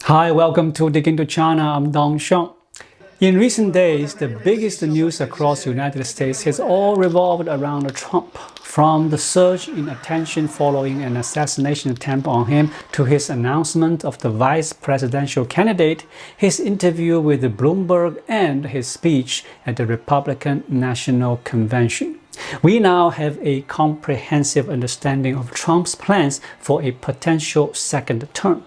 Hi, welcome to Dig into China. I'm Dong Xiong. In recent days, the biggest news across the United States has all revolved around Trump. From the surge in attention following an assassination attempt on him to his announcement of the vice presidential candidate, his interview with Bloomberg, and his speech at the Republican National Convention. We now have a comprehensive understanding of Trump's plans for a potential second term.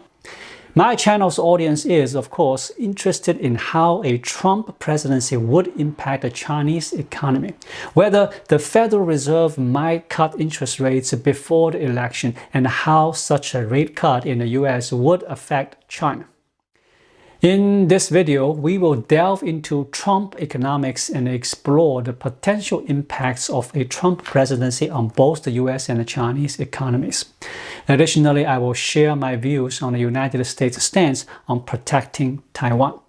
My channel's audience is, of course, interested in how a Trump presidency would impact the Chinese economy, whether the Federal Reserve might cut interest rates before the election, and how such a rate cut in the US would affect China. In this video, we will delve into Trump economics and explore the potential impacts of a Trump presidency on both the US and the Chinese economies. Additionally, I will share my views on the United States' stance on protecting Taiwan.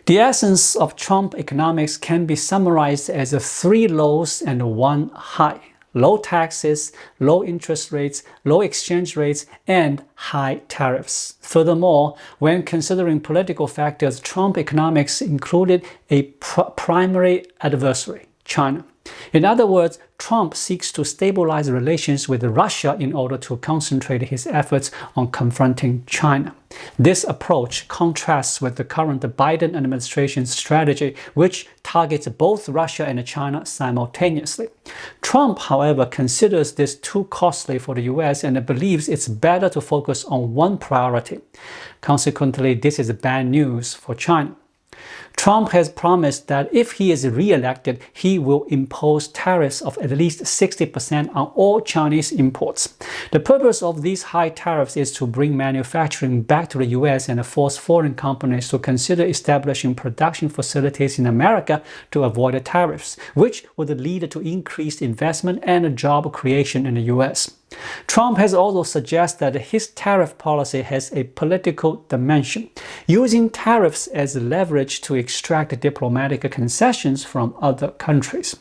The essence of Trump economics can be summarized as 3 lows and 1 high. Low taxes, low interest rates, low exchange rates, and high tariffs. Furthermore, when considering political factors, Trump economics included a primary adversary, China. In other words, Trump seeks to stabilize relations with Russia in order to concentrate his efforts on confronting China. This approach contrasts with the current Biden administration's strategy, which targets both Russia and China simultaneously. Trump, however, considers this too costly for the US and believes it's better to focus on one priority. Consequently, this is bad news for China. Trump has promised that if he is re-elected, he will impose tariffs of at least 60% on all Chinese imports. The purpose of these high tariffs is to bring manufacturing back to the US and force foreign companies to consider establishing production facilities in America to avoid the tariffs, which would lead to increased investment and job creation in the US. Trump has also suggested that his tariff policy has a political dimension, using tariffs as leverage to extract diplomatic concessions from other countries.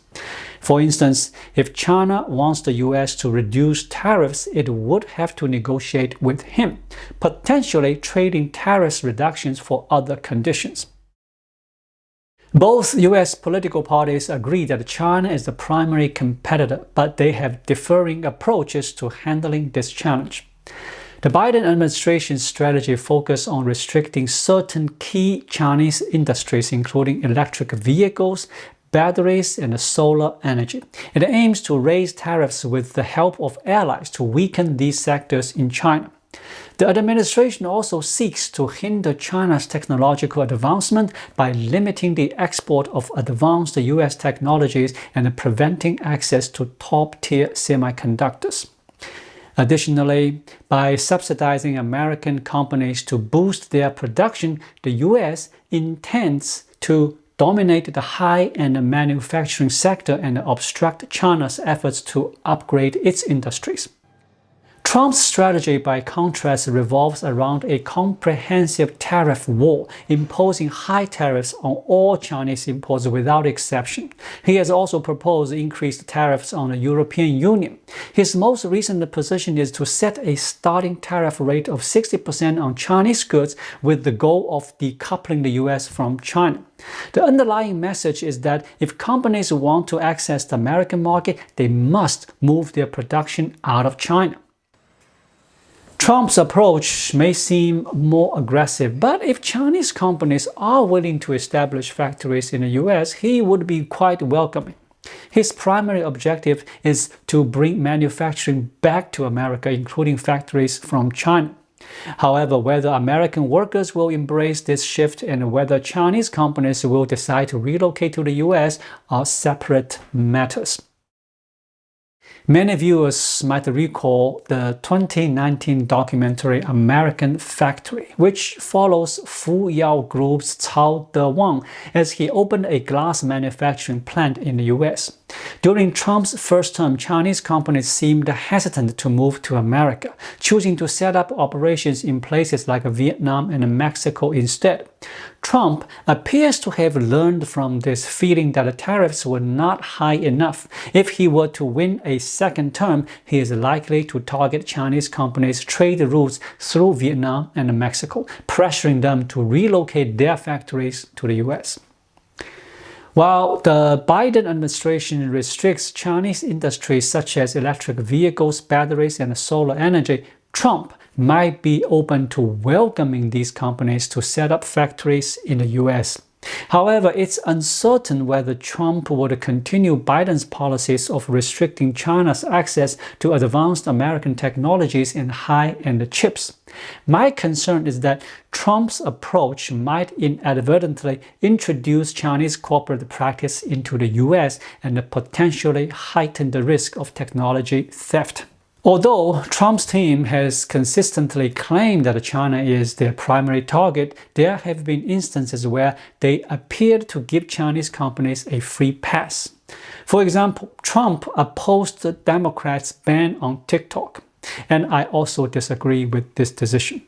For instance, if China wants the US to reduce tariffs, it would have to negotiate with him, potentially trading tariff reductions for other conditions. Both US political parties agree that China is the primary competitor, but they have differing approaches to handling this challenge. The Biden administration's strategy focuses on restricting certain key Chinese industries, including electric vehicles, batteries, and solar energy. It aims to raise tariffs with the help of allies to weaken these sectors in China. The administration also seeks to hinder China's technological advancement by limiting the export of advanced US technologies and preventing access to top-tier semiconductors. Additionally, by subsidizing American companies to boost their production, the US intends to dominate the high-end manufacturing sector and obstruct China's efforts to upgrade its industries. Trump's strategy, by contrast, revolves around a comprehensive tariff war, imposing high tariffs on all Chinese imports without exception. He has also proposed increased tariffs on the European Union. His most recent position is to set a starting tariff rate of 60% on Chinese goods with the goal of decoupling the US from China. The underlying message is that if companies want to access the American market, they must move their production out of China. Trump's approach may seem more aggressive, but if Chinese companies are willing to establish factories in the US, he would be quite welcoming. His primary objective is to bring manufacturing back to America, including factories from China. However, whether American workers will embrace this shift and whether Chinese companies will decide to relocate to the US are separate matters. Many viewers might recall the 2019 documentary American Factory, which follows Fu Yao Group's Cao De-wang as he opened a glass manufacturing plant in the US. During Trump's first term, Chinese companies seemed hesitant to move to America, choosing to set up operations in places like Vietnam and Mexico instead. Trump appears to have learned from this, feeling that the tariffs were not high enough. If he were to win a second term, he is likely to target Chinese companies' trade routes through Vietnam and Mexico, pressuring them to relocate their factories to the U.S. While the Biden administration restricts Chinese industries such as electric vehicles, batteries, and solar energy, Trump might be open to welcoming these companies to set up factories in the U.S. However, it's uncertain whether Trump would continue Biden's policies of restricting China's access to advanced American technologies and high-end chips. My concern is that Trump's approach might inadvertently introduce Chinese corporate practice into the U.S. and potentially heighten the risk of technology theft. Although Trump's team has consistently claimed that China is their primary target, there have been instances where they appeared to give Chinese companies a free pass. For example, Trump opposed the Democrats' ban on TikTok, and I also disagree with this decision.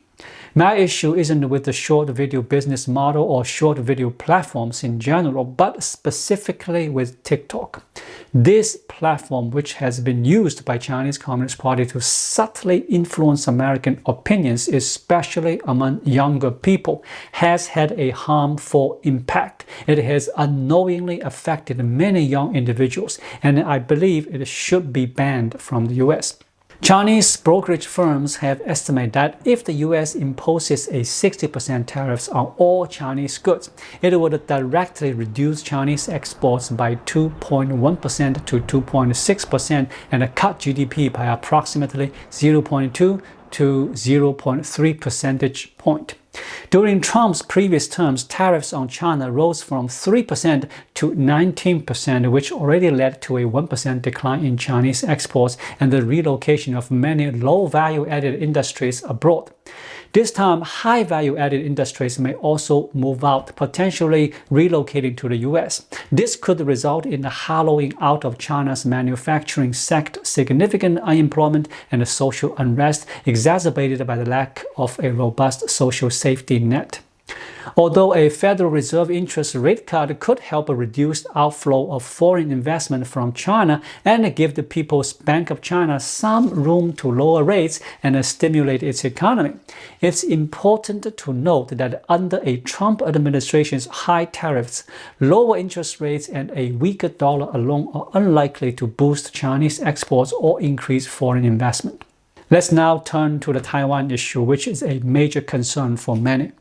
My issue isn't with the short video business model or short video platforms in general, but specifically with TikTok. This platform, which has been used by Chinese Communist Party to subtly influence American opinions, especially among younger people, has had a harmful impact. It has unknowingly affected many young individuals, and I believe it should be banned from the US. Chinese brokerage firms have estimated that if the U.S. imposes a 60% tariffs on all Chinese goods, it would directly reduce Chinese exports by 2.1% to 2.6% and cut GDP by approximately 0.2 to 0.3 percentage point. During Trump's previous terms, tariffs on China rose from 3% to 19%, which already led to a 1% decline in Chinese exports and the relocation of many low-value-added industries abroad. This time, high-value-added industries may also move out, potentially relocating to the U.S. This could result in the hollowing out of China's manufacturing sector, significant unemployment, and social unrest exacerbated by the lack of a robust social safety net. Although a Federal Reserve interest rate cut could help reduce outflow of foreign investment from China and give the People's Bank of China some room to lower rates and stimulate its economy, it's important to note that under a Trump administration's high tariffs, lower interest rates and a weaker dollar alone are unlikely to boost Chinese exports or increase foreign investment. Let's now turn to the Taiwan issue, which is a major concern for many.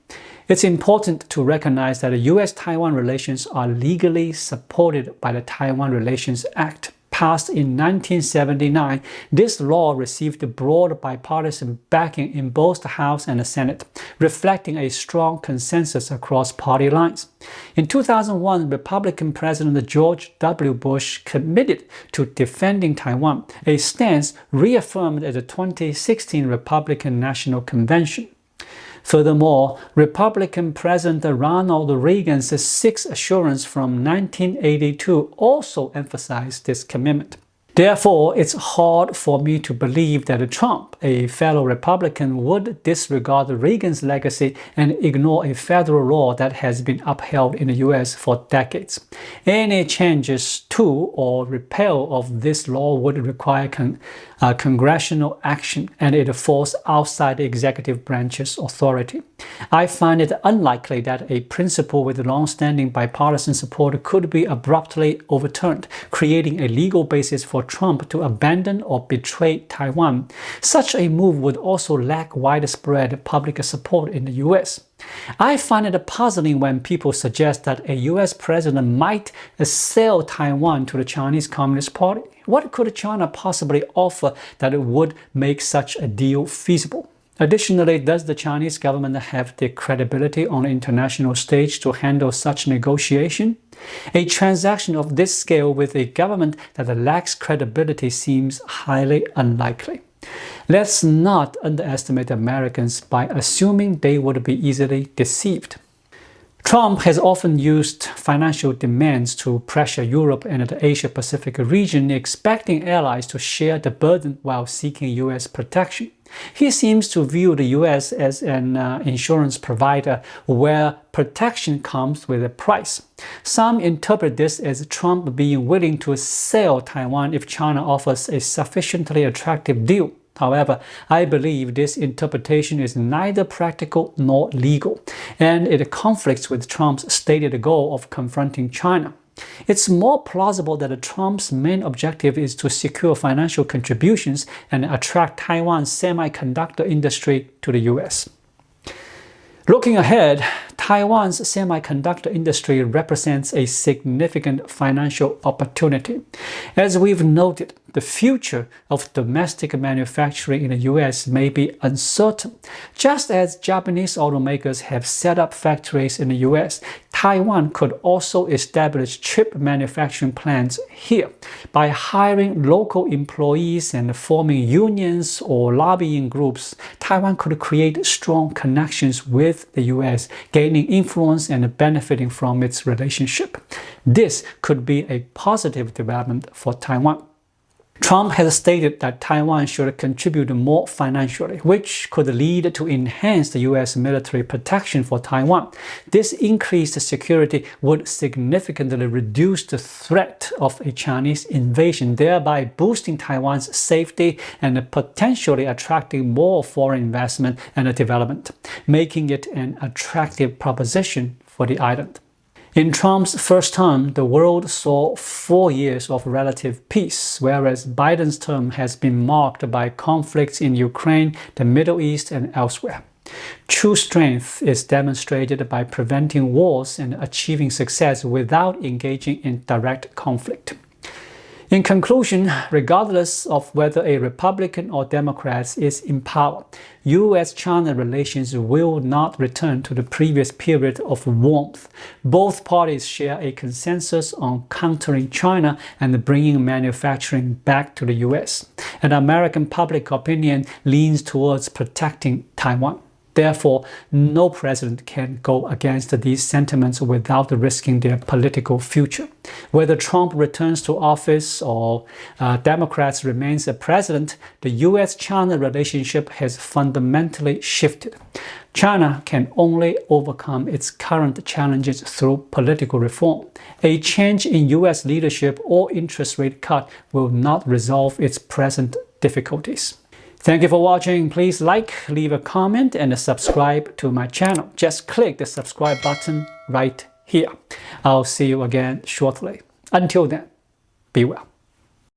It's important to recognize that the U.S.-Taiwan relations are legally supported by the Taiwan Relations Act, passed in 1979. This law received broad bipartisan backing in both the House and the Senate, reflecting a strong consensus across party lines. In 2001, Republican President George W. Bush committed to defending Taiwan, a stance reaffirmed at the 2016 Republican National Convention. Furthermore, Republican President Ronald Reagan's sixth assurance from 1982 also emphasized this commitment. Therefore, it's hard for me to believe that Trump, a fellow Republican, would disregard Reagan's legacy and ignore a federal law that has been upheld in the U.S. for decades. Any changes to or repeal of this law would require congressional action, and it falls outside the executive branch's authority. I find it unlikely that a principle with long-standing bipartisan support could be abruptly overturned, creating a legal basis for Trump to abandon or betray Taiwan. Such a move would also lack widespread public support in the U.S. I find it puzzling when people suggest that a U.S. president might sell Taiwan to the Chinese Communist Party. What could China possibly offer that would make such a deal feasible? Additionally, does the Chinese government have the credibility on the international stage to handle such negotiation? A transaction of this scale with a government that lacks credibility seems highly unlikely. Let's not underestimate Americans by assuming they would be easily deceived. Trump has often used financial demands to pressure Europe and the Asia-Pacific region, expecting allies to share the burden while seeking U.S. protection. He seems to view the U.S. as an insurance provider where protection comes with a price. Some interpret this as Trump being willing to sell Taiwan if China offers a sufficiently attractive deal. However, I believe this interpretation is neither practical nor legal, and it conflicts with Trump's stated goal of confronting China. It's more plausible that Trump's main objective is to secure financial contributions and attract Taiwan's semiconductor industry to the U.S. Looking ahead, Taiwan's semiconductor industry represents a significant financial opportunity. As we've noted, the future of domestic manufacturing in the U.S. may be uncertain. Just as Japanese automakers have set up factories in the U.S., Taiwan could also establish chip manufacturing plants here. By hiring local employees and forming unions or lobbying groups, Taiwan could create strong connections with the U.S., gaining influence and benefiting from its relationship. This could be a positive development for Taiwan. Trump has stated that Taiwan should contribute more financially, which could lead to enhanced U.S. military protection for Taiwan. This increased security would significantly reduce the threat of a Chinese invasion, thereby boosting Taiwan's safety and potentially attracting more foreign investment and development, making it an attractive proposition for the island. In Trump's first term, the world saw 4 years of relative peace, whereas Biden's term has been marked by conflicts in Ukraine, the Middle East, and elsewhere. True strength is demonstrated by preventing wars and achieving success without engaging in direct conflict. In conclusion, regardless of whether a Republican or Democrat is in power, U.S.-China relations will not return to the previous period of warmth. Both parties share a consensus on countering China and bringing manufacturing back to the U.S. And American public opinion leans towards protecting Taiwan. Therefore, no president can go against these sentiments without risking their political future. Whether Trump returns to office or Democrats remains a president, the U.S.-China relationship has fundamentally shifted. China can only overcome its current challenges through political reform. A change in U.S. leadership or interest rate cut will not resolve its present difficulties. Thank you for watching. Please like, leave a comment, and subscribe to my channel. Just click the subscribe button right here. I'll see you again shortly. Until then, be well.